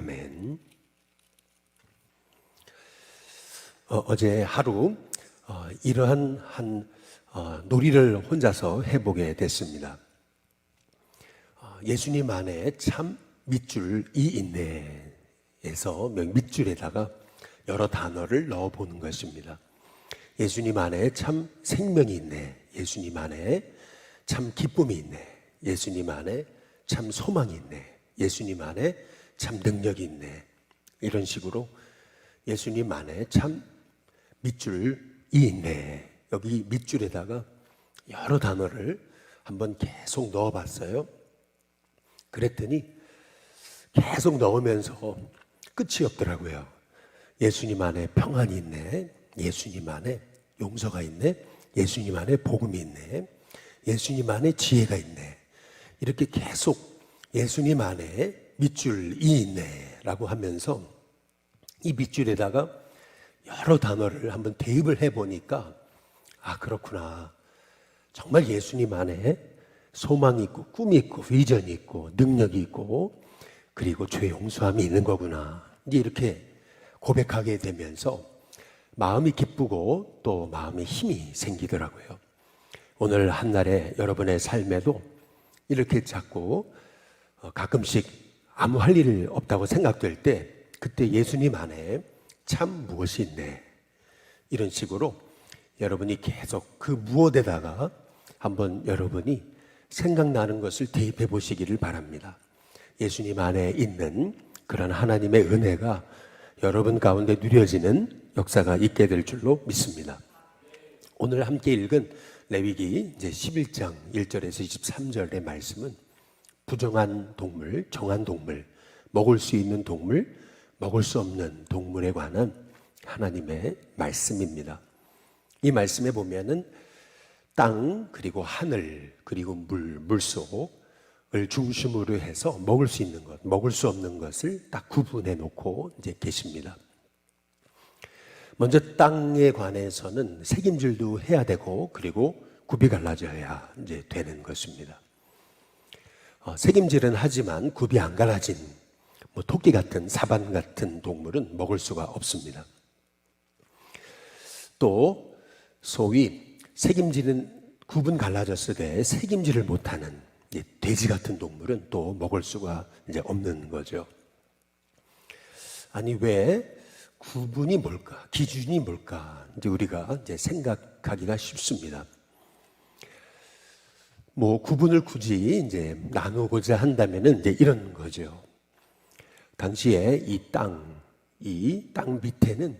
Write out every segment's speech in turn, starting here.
아멘. 어제 하루 이러한 놀이를 혼자서 해보게 됐습니다. 예수님 안에 참 밑줄이 있네에서 밑줄에다가 여러 단어를 넣어보는 것입니다. 예수님 안에 참 생명이 있네, 예수님 안에 참 기쁨이 있네, 예수님 안에 참 소망이 있네, 예수님 안에 참 능력이 있네. 이런 식으로 예수님 안에 참 밑줄이 있네. 여기 밑줄에다가 여러 단어를 한번 계속 넣어봤어요. 그랬더니 계속 넣으면서 끝이 없더라고요. 예수님 안에 평안이 있네, 예수님 안에 용서가 있네, 예수님 안에 복음이 있네, 예수님 안에 지혜가 있네. 이렇게 계속 예수님 안에 밑줄이 있네 라고 하면서 이 밑줄에다가 여러 단어를 한번 대입을 해보니까 그렇구나. 정말 예수님 안에 소망이 있고 꿈이 있고 비전이 있고 능력이 있고 그리고 죄 용서함이 있는 거구나. 이제 이렇게 고백하게 되면서 마음이 기쁘고 또 마음에 힘이 생기더라고요. 오늘 한날에 여러분의 삶에도 이렇게 자꾸 가끔씩 아무 할 일 없다고 생각될 때 그때 예수님 안에 참 무엇이 있네, 이런 식으로 여러분이 계속 그 무엇에다가 한번 여러분이 생각나는 것을 대입해 보시기를 바랍니다. 예수님 안에 있는 그런 하나님의 은혜가 여러분 가운데 누려지는 역사가 있게 될 줄로 믿습니다. 오늘 함께 읽은 레위기 이제 11장 1절에서 23절의 말씀은 부정한 동물, 정한 동물, 먹을 수 있는 동물, 먹을 수 없는 동물에 관한 하나님의 말씀입니다. 이 말씀에 보면은 땅, 그리고 하늘, 그리고 물속을 중심으로 해서 먹을 수 있는 것, 먹을 수 없는 것을 딱 구분해 놓고 이제 계십니다. 먼저 땅에 관해서는 책임질도 해야 되고, 그리고 굽이 갈라져야 이제 되는 것입니다. 책임질은 하지만 굽이 안 갈라진 토끼 같은 사반 같은 동물은 먹을 수가 없습니다. 또 소위 책임지는 굽은 갈라졌을 때 책임질을 못하는 돼지 같은 동물은 또 먹을 수가 이제 없는 거죠. 아니 왜 구분이 뭘까? 기준이 뭘까? 이제 우리가 이제 생각하기가 쉽습니다. 구분을 굳이 이제 나누고자 한다면은 이제 이런 거죠. 당시에 이 땅 밑에는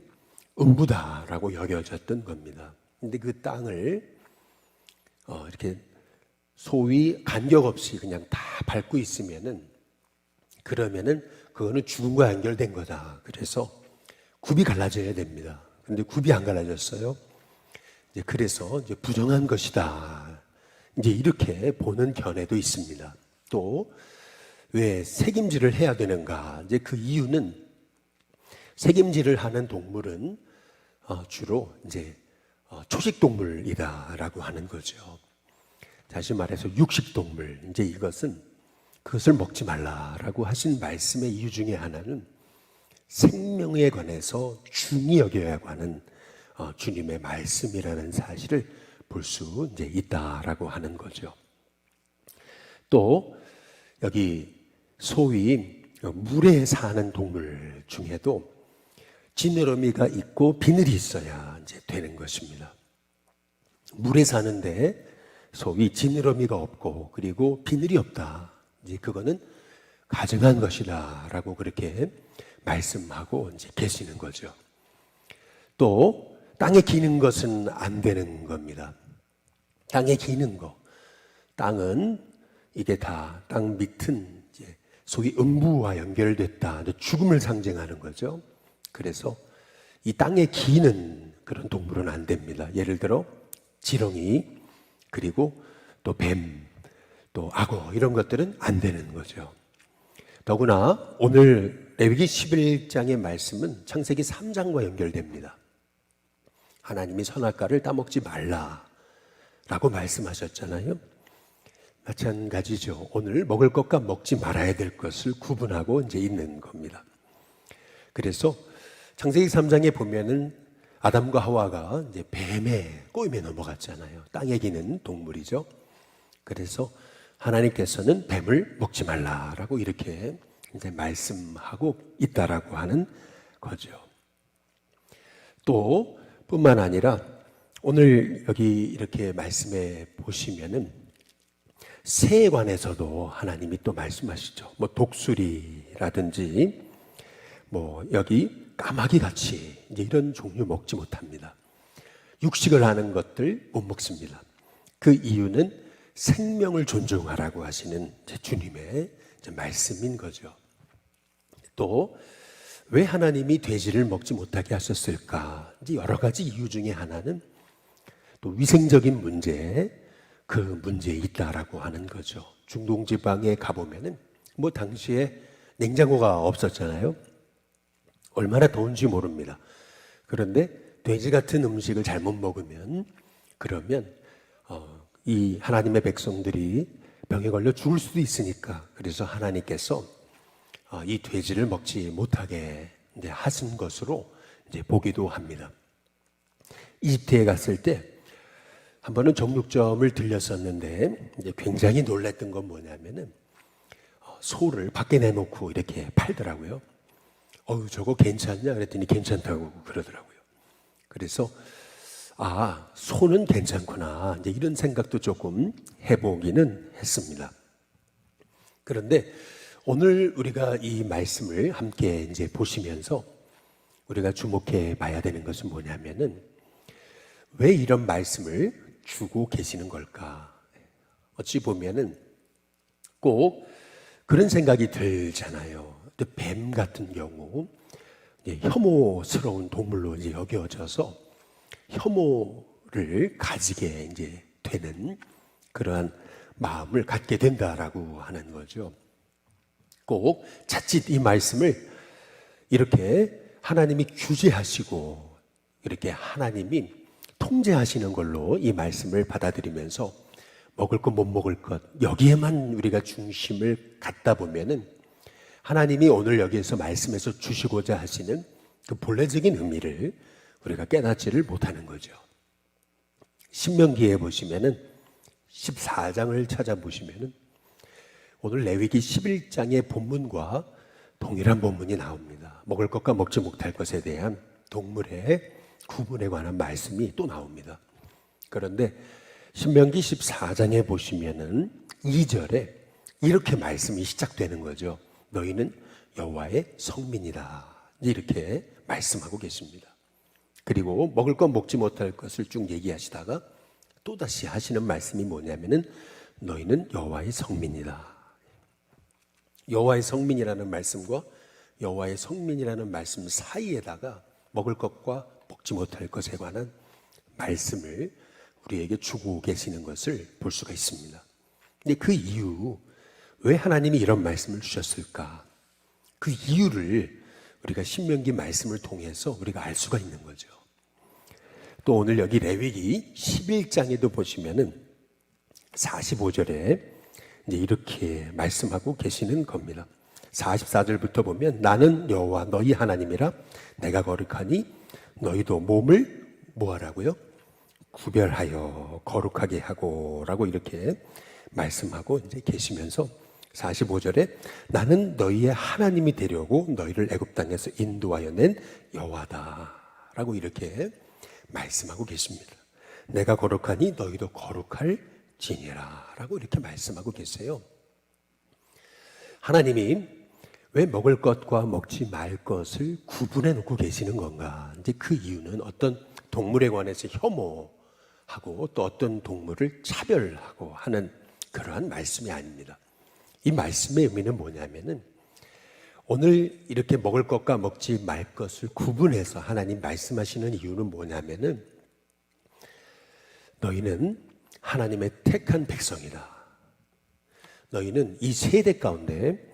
음부다라고 여겨졌던 겁니다. 근데 그 땅을 이렇게 소위 간격 없이 그냥 다 밟고 있으면은 그러면은 그거는 죽음과 연결된 거다. 그래서 굽이 갈라져야 됩니다. 근데 굽이 안 갈라졌어요. 이제 그래서 이제 부정한 것이다. 이제 이렇게 보는 견해도 있습니다. 또 왜 책임질을 해야 되는가? 이제 그 이유는 책임질을 하는 동물은 주로 이제 초식 동물이다라고 하는 거죠. 다시 말해서 육식 동물. 이제 이것은 그것을 먹지 말라라고 하신 말씀의 이유 중에 하나는 생명에 관해서 중히 여겨야 하는 주님의 말씀이라는 사실을 볼 수 이제 있다라고 하는 거죠. 또 여기 소위 물에 사는 동물 중에도 지느러미가 있고 비늘이 있어야 이제 되는 것입니다. 물에 사는데 소위 지느러미가 없고 그리고 비늘이 없다. 이제 그거는 가증한 것이다라고 그렇게 말씀하고 이제 계시는 거죠. 또 땅에 기는 것은 안 되는 겁니다. 땅에 기는 거. 땅은 이게 다 땅 밑은 이제 소위 음부와 연결됐다. 죽음을 상징하는 거죠. 그래서 이 땅에 기는 그런 동물은 안 됩니다. 예를 들어 지렁이, 그리고 또 뱀, 또 악어 이런 것들은 안 되는 거죠. 더구나 오늘 레위기 11장의 말씀은 창세기 3장과 연결됩니다. 하나님이 선악과를 따먹지 말라라고 말씀하셨잖아요. 마찬가지죠. 오늘 먹을 것과 먹지 말아야 될 것을 구분하고 이제 있는 겁니다. 그래서 창세기 3장에 보면은 아담과 하와가 이제 뱀의 꼬임에 넘어갔잖아요. 땅에 기는 동물이죠. 그래서 하나님께서는 뱀을 먹지 말라라고 이렇게 이제 말씀하고 있다라고 하는 거죠. 또 뿐만 아니라 오늘 여기 이렇게 말씀해 보시면은 새에 관해서도 하나님이 또 말씀하시죠. 뭐 독수리라든지 뭐 여기 까마귀 같이 이제 이런 종류 먹지 못합니다. 육식을 하는 것들 못 먹습니다. 그 이유는 생명을 존중하라고 하시는 주님의 말씀인 거죠. 또 왜 하나님이 돼지를 먹지 못하게 하셨을까? 이제 여러 가지 이유 중에 하나는 또 위생적인 문제, 그 문제에 있다라고 하는 거죠. 중동 지방에 가보면은 뭐 당시에 냉장고가 없었잖아요. 얼마나 더운지 모릅니다. 그런데 돼지 같은 음식을 잘못 먹으면 그러면 이 하나님의 백성들이 병에 걸려 죽을 수도 있으니까 그래서 하나님께서 이 돼지를 먹지 못하게 이제 하신 것으로 이제 보기도 합니다. 이집트에 갔을 때 한 번은 정육점을 들렸었는데 이제 굉장히 놀랐던 건 뭐냐면은 소를 밖에 내놓고 이렇게 팔더라고요. 저거 괜찮냐? 그랬더니 괜찮다고 그러더라고요. 그래서 소는 괜찮구나. 이제 이런 생각도 조금 해보기는 했습니다. 그런데 오늘 우리가 이 말씀을 함께 이제 보시면서 우리가 주목해 봐야 되는 것은 뭐냐면은 왜 이런 말씀을 주고 계시는 걸까? 어찌 보면은 꼭 그런 생각이 들잖아요. 뱀 같은 경우 혐오스러운 동물로 이제 여겨져서 혐오를 가지게 이제 되는 그러한 마음을 갖게 된다라고 하는 거죠. 꼭 자칫 이 말씀을 이렇게 하나님이 규제하시고 이렇게 하나님이 통제하시는 걸로 이 말씀을 받아들이면서 먹을 것 못 먹을 것 여기에만 우리가 중심을 갖다 보면은 하나님이 오늘 여기에서 말씀에서 주시고자 하시는 그 본래적인 의미를 우리가 깨닫지를 못하는 거죠. 신명기에 보시면은 14장을 찾아보시면은 오늘 레위기 11장의 본문과 동일한 본문이 나옵니다. 먹을 것과 먹지 못할 것에 대한 동물의 구분에 관한 말씀이 또 나옵니다. 그런데 신명기 14장에 보시면은 2절에 이렇게 말씀이 시작되는 거죠. 너희는 여호와의 성민이다. 이렇게 말씀하고 계십니다. 그리고 먹을 것 먹지 못할 것을 쭉 얘기하시다가 또다시 하시는 말씀이 뭐냐면은 너희는 여호와의 성민이다. 여호와의 성민이라는 말씀과 여호와의 성민이라는 말씀 사이에다가 먹을 것과 먹지 못할 것에 관한 말씀을 우리에게 주고 계시는 것을 볼 수가 있습니다. 근데 그 이유, 왜 하나님이 이런 말씀을 주셨을까? 그 이유를 우리가 신명기 말씀을 통해서 우리가 알 수가 있는 거죠. 또 오늘 여기 레위기 11장에도 보시면은 45절에 이제 이렇게 말씀하고 계시는 겁니다. 44절부터 보면 나는 여호와 너희 하나님이라 내가 거룩하니 너희도 몸을 뭐하라고요? 구별하여 거룩하게 하고 라고 이렇게 말씀하고 이제 계시면서 45절에 나는 너희의 하나님이 되려고 너희를 애굽 땅에서 인도하여 낸 여호와다 라고 이렇게 말씀하고 계십니다. 내가 거룩하니 너희도 거룩할지니라 라고 이렇게 말씀하고 계세요. 하나님이 왜 먹을 것과 먹지 말 것을 구분해 놓고 계시는 건가? 이제 그 이유는 어떤 동물에 관해서 혐오하고 또 어떤 동물을 차별하고 하는 그러한 말씀이 아닙니다. 이 말씀의 의미는 뭐냐면은 오늘 이렇게 먹을 것과 먹지 말 것을 구분해서 하나님 말씀하시는 이유는 뭐냐면은 너희는 하나님의 택한 백성이다. 너희는 이 세대 가운데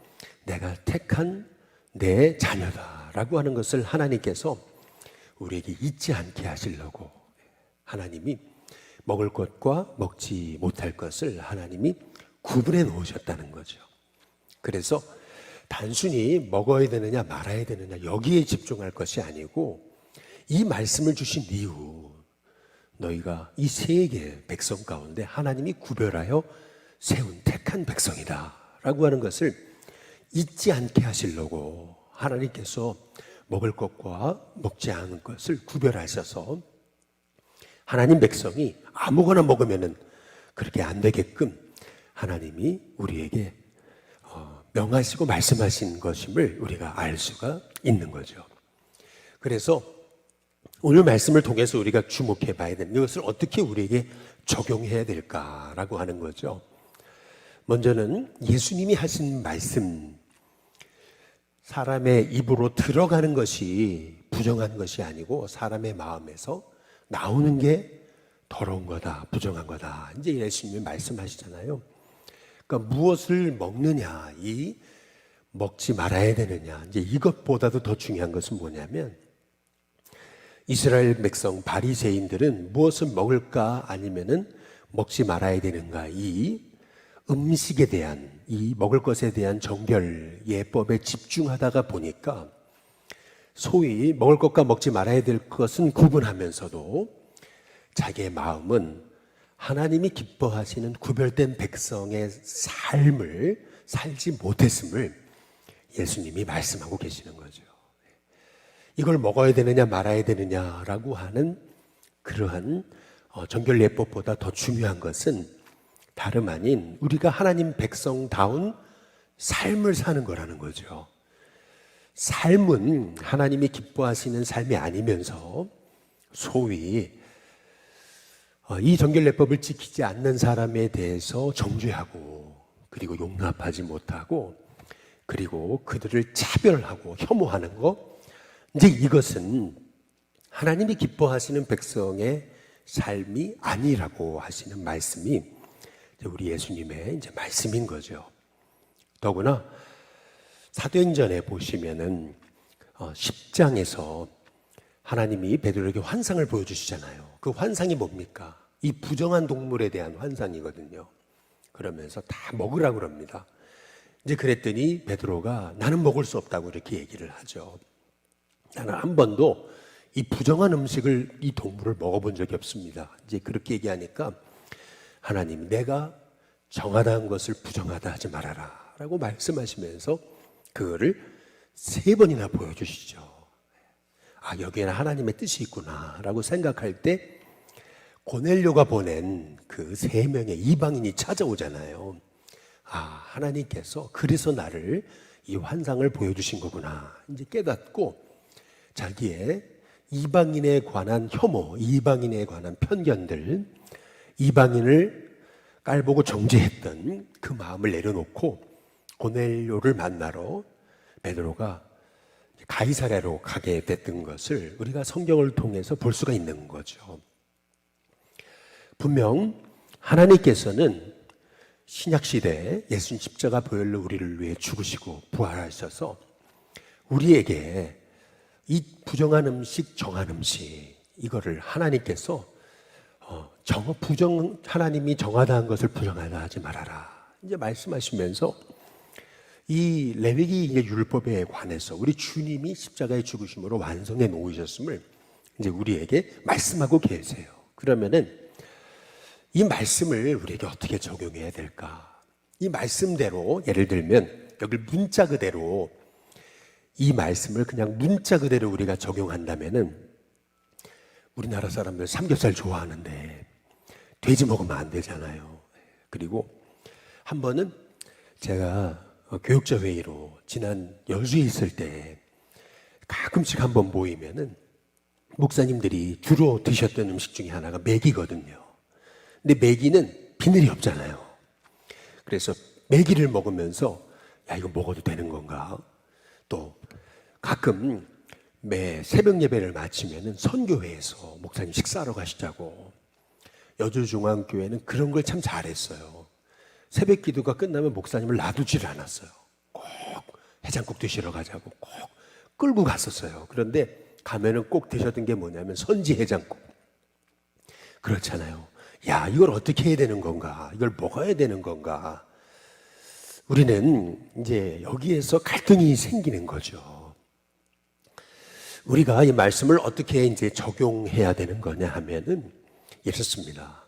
내가 택한 내 자녀다라고 하는 것을 하나님께서 우리에게 잊지 않게 하시려고 하나님이 먹을 것과 먹지 못할 것을 하나님이 구분해 놓으셨다는 거죠. 그래서 단순히 먹어야 되느냐 말아야 되느냐 여기에 집중할 것이 아니고 이 말씀을 주신 이유, 너희가 이 세 개의 백성 가운데 하나님이 구별하여 세운 택한 백성이다 라고 하는 것을 잊지 않게 하시려고 하나님께서 먹을 것과 먹지 않을 것을 구별하셔서 하나님 백성이 아무거나 먹으면은 그렇게 안 되게끔 하나님이 우리에게 명하시고 말씀하신 것임을 우리가 알 수가 있는 거죠. 그래서 오늘 말씀을 통해서 우리가 주목해 봐야 되는 이것을 어떻게 우리에게 적용해야 될까라고 하는 거죠. 먼저는 예수님이 하신 말씀, 사람의 입으로 들어가는 것이 부정한 것이 아니고 사람의 마음에서 나오는 게 더러운 거다, 부정한 거다. 이제 예수님이 말씀하시잖아요. 그러니까 무엇을 먹느냐, 이 먹지 말아야 되느냐, 이제 이것보다도 더 중요한 것은 뭐냐면 이스라엘 백성 바리새인들은 무엇을 먹을까 아니면은 먹지 말아야 되는가, 이 음식에 대한, 이 먹을 것에 대한 정결 예법에 집중하다가 보니까 소위 먹을 것과 먹지 말아야 될 것은 구분하면서도 자기의 마음은 하나님이 기뻐하시는 구별된 백성의 삶을 살지 못했음을 예수님이 말씀하고 계시는 거죠. 이걸 먹어야 되느냐 말아야 되느냐라고 하는 그러한 정결예법보다 더 중요한 것은 다름 아닌 우리가 하나님 백성다운 삶을 사는 거라는 거죠. 삶은 하나님이 기뻐하시는 삶이 아니면서 소위 이 정결예법을 지키지 않는 사람에 대해서 정죄하고 그리고 용납하지 못하고 그리고 그들을 차별하고 혐오하는 것, 이제 이것은 하나님이 기뻐하시는 백성의 삶이 아니라고 하시는 말씀이 우리 예수님의 이제 말씀인 거죠. 더구나 사도행전에 보시면은 10장에서 하나님이 베드로에게 환상을 보여주시잖아요. 그 환상이 뭡니까? 이 부정한 동물에 대한 환상이거든요. 그러면서 다 먹으라고 그럽니다. 이제 그랬더니 베드로가 나는 먹을 수 없다고 이렇게 얘기를 하죠. 나는 한 번도 이 부정한 음식을, 이 동물을 먹어본 적이 없습니다. 이제 그렇게 얘기하니까 하나님, 내가 정하다한 것을 부정하다 하지 말아라 라고 말씀하시면서 그거를 3번이나 보여주시죠. 아, 여기에는 하나님의 뜻이 있구나 라고 생각할 때 고넬료가 보낸 그 3명의 이방인이 찾아오잖아요. 아, 하나님께서 그래서 나를 이 환상을 보여주신 거구나 이제 깨닫고 자기의 이방인에 관한 혐오, 이방인에 관한 편견들, 이방인을 깔보고 정죄했던 그 마음을 내려놓고 고넬료를 만나러 베드로가 가이사랴로 가게 됐던 것을 우리가 성경을 통해서 볼 수가 있는 거죠. 분명 하나님께서는 신약시대에 예수님 십자가 보혈로 우리를 위해 죽으시고 부활하셔서 우리에게 이 부정한 음식, 정한 음식, 이거를 하나님께서 하나님이 정하다한 것을 부정하다 하지 말아라 이제 말씀하시면서 이 레위기 율법에 관해서 우리 주님이 십자가의 죽으심으로 완성해 놓으셨음을 이제 우리에게 말씀하고 계세요. 그러면은 이 말씀을 우리에게 어떻게 적용해야 될까? 이 말씀대로, 예를 들면 여기 문자 그대로 이 말씀을 그냥 문자 그대로 우리가 적용한다면은 우리나라 사람들 삼겹살 좋아하는데 돼지 먹으면 안 되잖아요. 그리고 한 번은 제가 교육자 회의로 지난 여수에 있을 때 가끔씩 한번 모이면은 목사님들이 주로 드셨던 음식 중에 하나가 메기거든요. 근데 메기는 비늘이 없잖아요. 그래서 메기를 먹으면서 야, 이거 먹어도 되는 건가? 또 가끔 매 새벽 예배를 마치면은 선교회에서 목사님 식사하러 가시자고, 여주중앙교회는 그런 걸 참 잘했어요. 새벽 기도가 끝나면 목사님을 놔두질 않았어요. 꼭 해장국 드시러 가자고 꼭 끌고 갔었어요. 그런데 가면은 꼭 드셨던 게 뭐냐면 선지 해장국. 그렇잖아요. 야, 이걸 어떻게 해야 되는 건가? 이걸 먹어야 되는 건가? 우리는 이제 여기에서 갈등이 생기는 거죠. 우리가 이 말씀을 어떻게 이제 적용해야 되는 거냐 하면은 이렇습니다.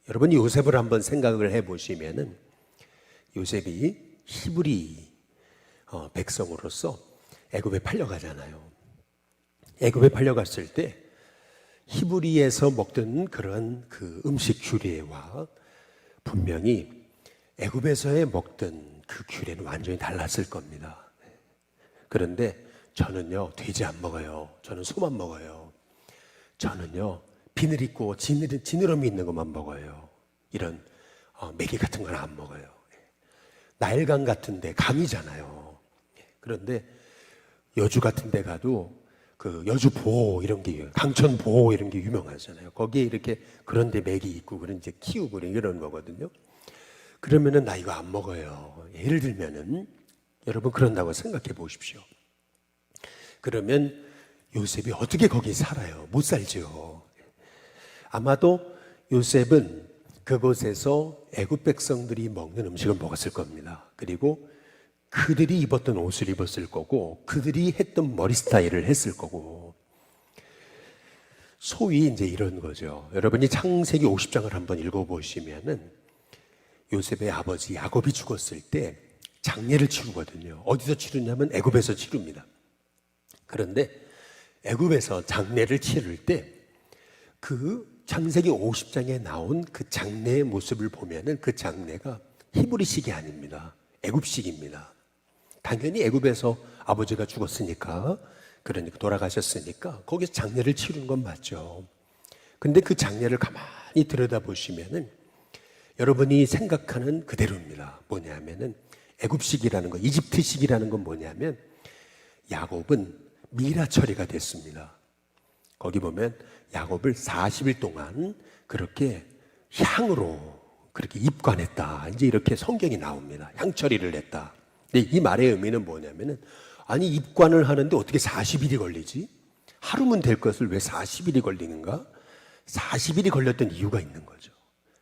여러분 요셉을 한번 생각을 해 보시면은 요셉이 히브리 백성으로서 애굽에 팔려가잖아요. 애굽에 팔려갔을 때 히브리에서 먹던 그런 그 음식 규례와 분명히 애굽에서의 먹던 그 규례는 완전히 달랐을 겁니다. 그런데 저는요 돼지 안 먹어요. 저는 소만 먹어요. 저는요 비늘 있고 지느러미 있는 것만 먹어요. 이런 메기 같은 건 안 먹어요. 나일강 같은데 강이잖아요. 그런데 여주 같은 데 가도 그 여주 보호 이런 게 강천 보호 이런 게 유명하잖아요. 거기에 이렇게 그런 데 맥이 있고 그런 이제 키우고 이런 거거든요. 그러면은 나 이거 안 먹어요. 예를 들면은 여러분 그런다고 생각해 보십시오. 그러면 요셉이 어떻게 거기 살아요? 못 살죠. 아마도 요셉은 그곳에서 애굽 백성들이 먹는 음식을 먹었을 겁니다. 그리고 그들이 입었던 옷을 입었을 거고 그들이 했던 머리 스타일을 했을 거고 소위 이제 이런 거죠. 여러분이 창세기 50장을 한번 읽어보시면은 요셉의 아버지 야곱이 죽었을 때 장례를 치르거든요. 어디서 치르냐면 애굽에서 치릅니다. 그런데 애굽에서 장례를 치를 때 그 창세기 50장에 나온 그 장례의 모습을 보면은 그 장례가 히브리식이 아닙니다. 애굽식입니다. 당연히 애굽에서 아버지가 죽었으니까, 그러니까 돌아가셨으니까 거기서 장례를 치르는 건 맞죠. 근데 그 장례를 가만히 들여다보시면은 여러분이 생각하는 그대로입니다. 뭐냐면은 애굽식이라는 거, 이집트식이라는 건 뭐냐면 야곱은 미라 처리가 됐습니다. 거기 보면 야곱을 40일 동안 그렇게 향으로 그렇게 입관했다. 이제 이렇게 성경이 나옵니다. 향처리를 했다. 근데 이 말의 의미는 뭐냐면은 아니 입관을 하는데 어떻게 40일이 걸리지? 하루면 될 것을 왜 40일이 걸리는가? 40일이 걸렸던 이유가 있는 거죠.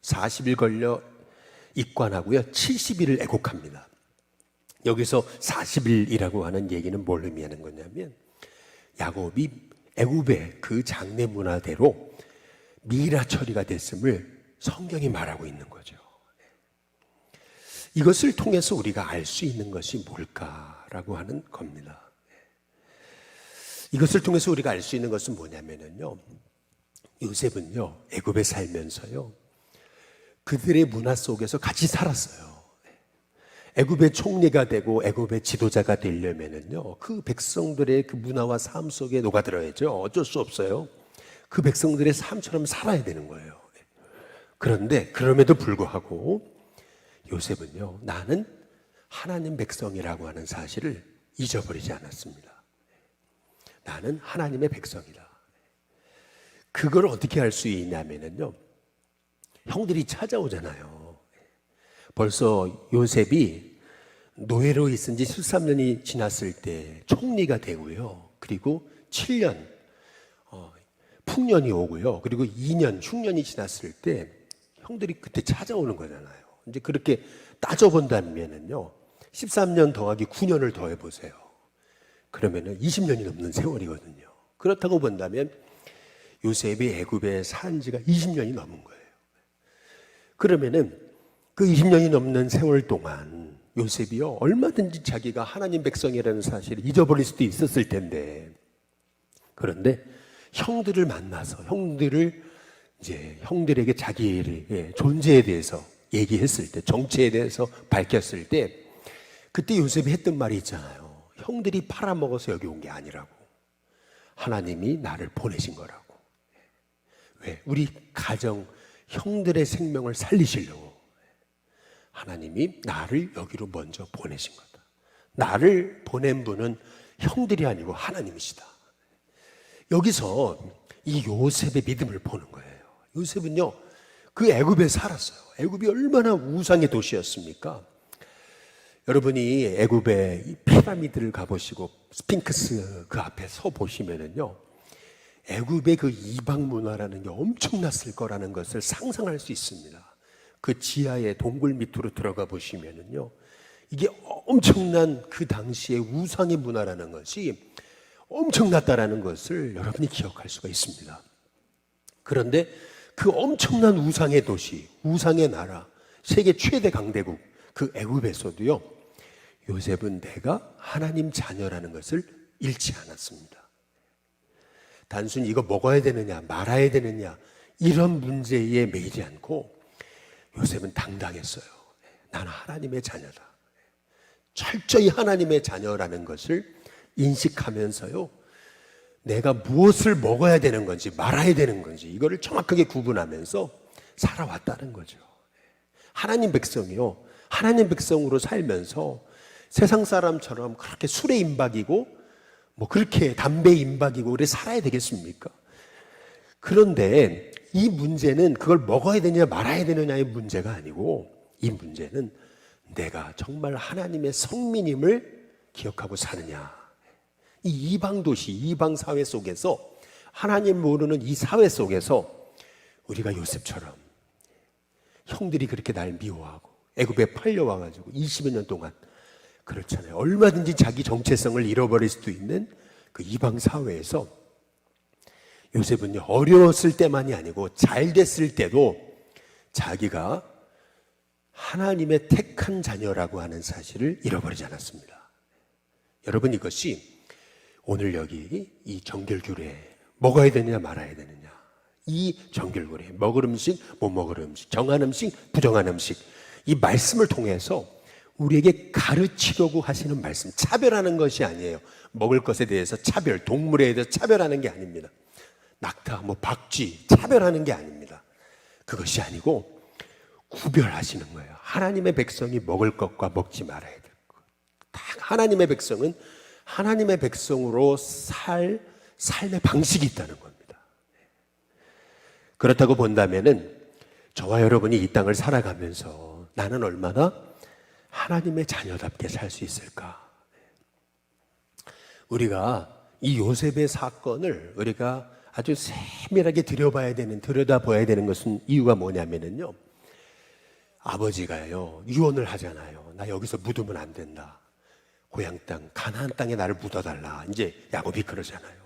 40일 걸려 입관하고요. 70일을 애곡합니다. 여기서 40일이라고 하는 얘기는 뭘 의미하는 거냐면 야곱이 애굽의 그 장례 문화대로 미라 처리가 됐음을 성경이 말하고 있는 거죠. 이것을 통해서 우리가 알 수 있는 것이 뭘까라고 하는 겁니다. 이것을 통해서 우리가 알 수 있는 것은 뭐냐면요. 요셉은요, 애굽에 살면서요, 그들의 문화 속에서 같이 살았어요. 애굽의 총리가 되고 애굽의 지도자가 되려면은요, 그 백성들의 그 문화와 삶 속에 녹아들어야죠. 어쩔 수 없어요. 그 백성들의 삶처럼 살아야 되는 거예요. 그런데 그럼에도 불구하고 요셉은요, 나는 하나님 백성이라고 하는 사실을 잊어버리지 않았습니다. 나는 하나님의 백성이다. 그걸 어떻게 할 수 있냐면요, 형들이 찾아오잖아요. 벌써 요셉이 노예로 있은 지 13년이 지났을 때 총리가 되고요. 그리고 7년 풍년이 오고요. 그리고 2년 흉년이 지났을 때 형들이 그때 찾아오는 거잖아요. 이제 그렇게 따져본다면은요, 13년 더하기 9년을 더해 보세요. 그러면은 20년이 넘는 세월이거든요. 그렇다고 본다면 요셉이 애굽에 산 지가 20년이 넘은 거예요. 그러면은 그 20년이 넘는 세월 동안 요셉이요, 얼마든지 자기가 하나님 백성이라는 사실을 잊어버릴 수도 있었을 텐데, 그런데 형들을 만나서 형들에게 자기의 존재에 대해서 얘기했을 때, 정체에 대해서 밝혔을 때, 그때 요셉이 했던 말이 있잖아요. 형들이 팔아먹어서 여기 온 게 아니라고. 하나님이 나를 보내신 거라고. 왜? 우리 가정, 형들의 생명을 살리시려고. 하나님이 나를 여기로 먼저 보내신 거다. 나를 보낸 분은 형들이 아니고 하나님이시다. 여기서 이 요셉의 믿음을 보는 거예요. 요셉은요, 그 애굽에 살았어요. 애굽이 얼마나 우상의 도시였습니까? 여러분이 애굽의 피라미드를 가보시고 스핑크스 그 앞에 서 보시면은요, 애굽의 그 이방 문화라는 게 엄청났을 거라는 것을 상상할 수 있습니다. 그 지하의 동굴 밑으로 들어가 보시면은요, 이게 엄청난 그 당시의 우상의 문화라는 것이 엄청났다라는 것을 여러분이 기억할 수가 있습니다. 그런데 그 엄청난 우상의 도시, 우상의 나라, 세계 최대 강대국 그 애굽에서도요, 요셉은 내가 하나님 자녀라는 것을 잃지 않았습니다. 단순히 이거 먹어야 되느냐 말아야 되느냐 이런 문제에 매이지 않고 요셉은 당당했어요. 나는 하나님의 자녀다. 철저히 하나님의 자녀라는 것을 인식하면서요, 내가 무엇을 먹어야 되는 건지 말아야 되는 건지 이거를 정확하게 구분하면서 살아왔다는 거죠. 하나님 백성이요, 하나님 백성으로 살면서 세상 사람처럼 그렇게 술에 임박이고 뭐 그렇게 담배에 임박이고 그래 살아야 되겠습니까? 그런데 이 문제는 그걸 먹어야 되느냐 말아야 되느냐의 문제가 아니고, 이 문제는 내가 정말 하나님의 성민임을 기억하고 사느냐. 이 이방 도시, 이방 사회 속에서, 하나님 모르는 이 사회 속에서 우리가 요셉처럼 형들이 그렇게 날 미워하고 애굽에 팔려와가지고 20여 년 동안, 그렇잖아요, 얼마든지 자기 정체성을 잃어버릴 수도 있는 그 이방 사회에서 요셉은요, 어려웠을 때만이 아니고 잘 됐을 때도 자기가 하나님의 택한 자녀라고 하는 사실을 잃어버리지 않았습니다. 여러분, 이것이 오늘 여기 이 정결규례, 먹어야 되느냐 말아야 되느냐, 이 정결규례, 먹을 음식 못 먹을 음식, 정한 음식 부정한 음식, 이 말씀을 통해서 우리에게 가르치려고 하시는 말씀, 차별하는 것이 아니에요. 먹을 것에 대해서 차별, 동물에 대해서 차별하는 게 아닙니다. 낙타, 박쥐 차별하는 게 아닙니다. 그것이 아니고 구별하시는 거예요. 하나님의 백성이 먹을 것과 먹지 말아야 될 것. 하나님의 백성은 하나님의 백성으로 삶의 방식이 있다는 겁니다. 그렇다고 본다면은 저와 여러분이 이 땅을 살아가면서 나는 얼마나 하나님의 자녀답게 살 수 있을까? 우리가 이 요셉의 사건을 우리가 아주 세밀하게 들여다봐야 되는 것은 이유가 뭐냐면요, 아버지가요 유언을 하잖아요. 나 여기서 묻으면 안 된다. 고향 땅 가나안 땅에 나를 묻어달라. 이제 야곱이 그러잖아요.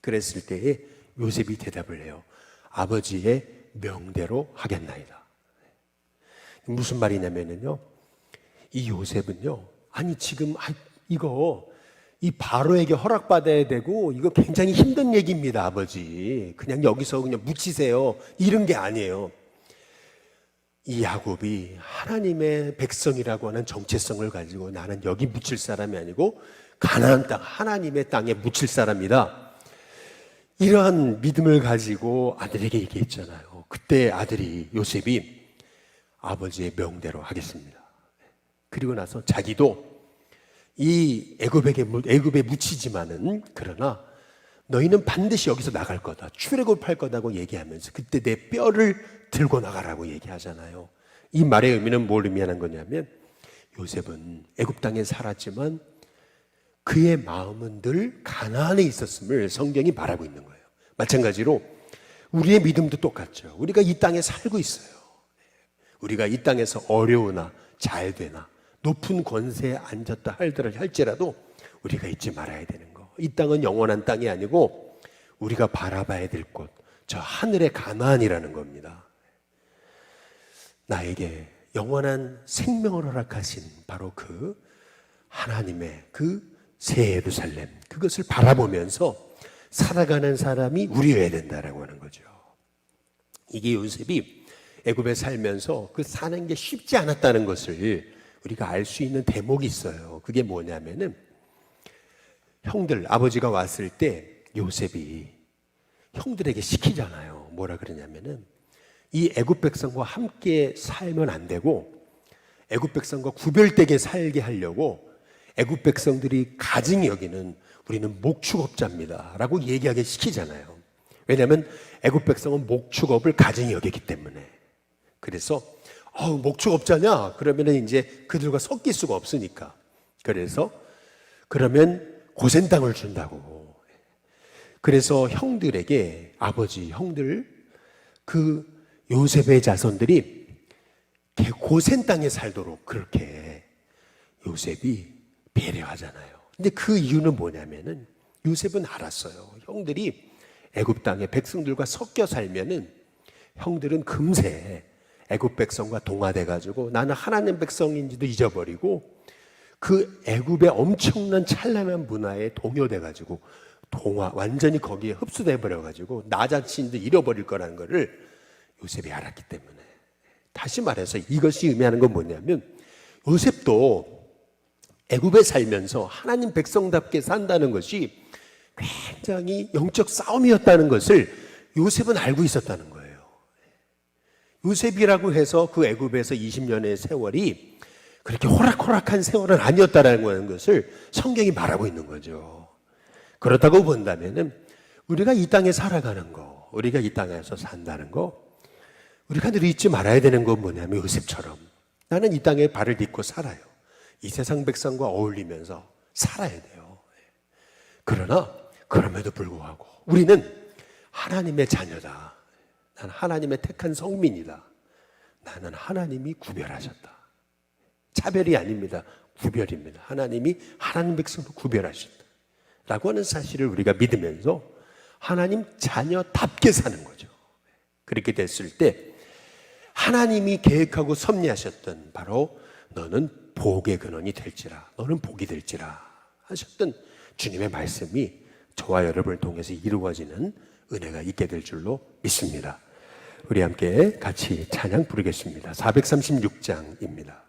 그랬을 때에 요셉이 대답을 해요. 아버지의 명대로 하겠나이다. 무슨 말이냐면요, 이 요셉은요, 아니 지금 이거 이 바로에게 허락받아야 되고 이거 굉장히 힘든 얘기입니다. 아버지 그냥 여기서 그냥 묻히세요, 이런 게 아니에요. 이 야곱이 하나님의 백성이라고 하는 정체성을 가지고 나는 여기 묻힐 사람이 아니고 가나안 땅, 하나님의 땅에 묻힐 사람이다, 이러한 믿음을 가지고 아들에게 얘기했잖아요. 그때 아들이 요셉이 아버지의 명대로 하겠습니다. 그리고 나서 자기도 이 애굽에 묻히지만은 그러나 너희는 반드시 여기서 나갈 거다, 출애굽할 거다고 얘기하면서 그때 내 뼈를 들고 나가라고 얘기하잖아요. 이 말의 의미는 뭘 의미하는 거냐면, 요셉은 애굽 땅에 살았지만 그의 마음은 늘 가나안에 있었음을 성경이 말하고 있는 거예요. 마찬가지로 우리의 믿음도 똑같죠. 우리가 이 땅에 살고 있어요. 우리가 이 땅에서 어려우나 잘 되나 높은 권세에 앉았다 할지라도 우리가 잊지 말아야 되는 거, 이 땅은 영원한 땅이 아니고 우리가 바라봐야 될 곳, 저 하늘의 가나안이라는 겁니다. 나에게 영원한 생명을 허락하신 바로 그 하나님의 그 새 예루살렘, 그것을 바라보면서 살아가는 사람이 우리여야 된다라고 하는 거죠. 이게 요셉이 애굽에 살면서 그 사는 게 쉽지 않았다는 것을 우리가 알 수 있는 대목이 있어요. 그게 뭐냐면은, 형들, 아버지가 왔을 때 요셉이 형들에게 시키잖아요. 뭐라 그러냐면은, 이 애굽 백성과 함께 살면 안 되고 애굽 백성과 구별되게 살게 하려고 애굽 백성들이 가증히 여기는 우리는 목축업자입니다 라고 얘기하게 시키잖아요. 왜냐하면 애굽 백성은 목축업을 가증히 여기기 때문에. 그래서 목축업자냐? 그러면 이제 그들과 섞일 수가 없으니까. 그래서 그러면 고센 땅을 준다고. 그래서 형들에게, 아버지, 형들, 그 요셉의 자손들이 고센 땅에 살도록 그렇게 요셉이 배려하잖아요. 근데 그 이유는 뭐냐면은 요셉은 알았어요. 형들이 애굽 땅의 백성들과 섞여 살면은 형들은 금세 애굽 백성과 동화돼 가지고 나는 하나님 백성인지도 잊어버리고 그 애굽의 엄청난 찬란한 문화에 동요돼 가지고 완전히 거기에 흡수돼 버려 가지고 나 자신도 잃어버릴 거라는 것을 요셉이 알았기 때문에, 다시 말해서 이것이 의미하는 건 뭐냐면 요셉도 애굽에 살면서 하나님 백성답게 산다는 것이 굉장히 영적 싸움이었다는 것을 요셉은 알고 있었다는 거예요. 요셉이라고 해서 그 애굽에서 20년의 세월이 그렇게 호락호락한 세월은 아니었다는 것을 성경이 말하고 있는 거죠. 그렇다고 본다면은 우리가 이 땅에 살아가는 거, 우리가 이 땅에서 산다는 거, 우리가 늘 잊지 말아야 되는 건 뭐냐면 요셉처럼 나는 이 땅에 발을 딛고 살아요. 이 세상 백성과 어울리면서 살아야 돼요. 그러나 그럼에도 불구하고 우리는 하나님의 자녀다. 난 하나님의 택한 성민이다. 나는 하나님이 구별하셨다. 차별이 아닙니다. 구별입니다. 하나님이 하나님 백성을 구별하셨다 라고 하는 사실을 우리가 믿으면서 하나님 자녀답게 사는 거죠. 그렇게 됐을 때 하나님이 계획하고 섭리하셨던 바로 너는 복의 근원이 될지라, 너는 복이 될지라 하셨던 주님의 말씀이 저와 여러분을 통해서 이루어지는 은혜가 있게 될 줄로 믿습니다. 우리 함께 같이 찬양 부르겠습니다. 436장입니다.